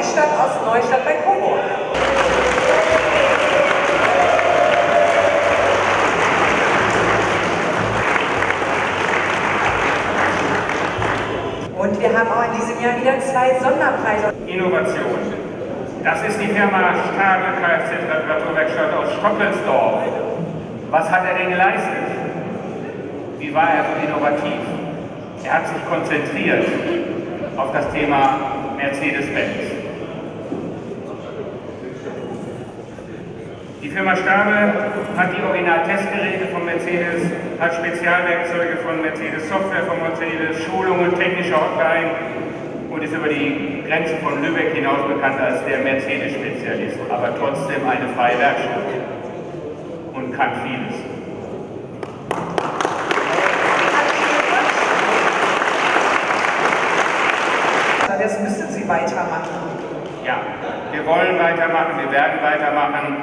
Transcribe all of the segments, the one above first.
Neustadt aus Neustadt bei Coburg. Und wir haben auch in diesem Jahr wieder 2 Sonderpreise. Innovation. Das ist die Firma Stabe Kfz-Werkstatt aus Stockelsdorf. Was hat er denn geleistet? Wie war er so innovativ? Er hat sich konzentriert auf das Thema Mercedes-Benz. Die Firma Stabe hat die Original-Testgeräte von Mercedes, hat Spezialwerkzeuge von Mercedes, Software von Mercedes, Schulungen, technische Hotline und ist über die Grenze von Lübeck hinaus bekannt als der Mercedes-Spezialist, aber trotzdem eine freie Werkstatt und kann vieles. Das müssen Sie weitermachen. Ja, wir wollen weitermachen, wir werden weitermachen.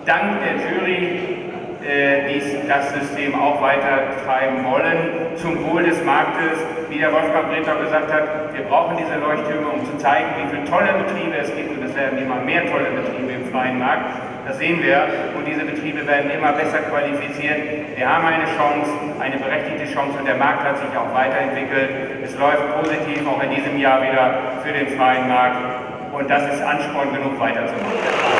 Dank der Jury, die das System auch weiter treiben wollen, zum Wohl des Marktes. Wie der Wolfgang Bretter gesagt hat, wir brauchen diese Leuchttürme, um zu zeigen, wie viele tolle Betriebe es gibt. Und es werden immer mehr tolle Betriebe im freien Markt. Das sehen wir. Und diese Betriebe werden immer besser qualifiziert. Wir haben eine Chance, eine berechtigte Chance. Und der Markt hat sich auch weiterentwickelt. Es läuft positiv, auch in diesem Jahr wieder für den freien Markt. Und das ist Ansporn genug, weiterzumachen.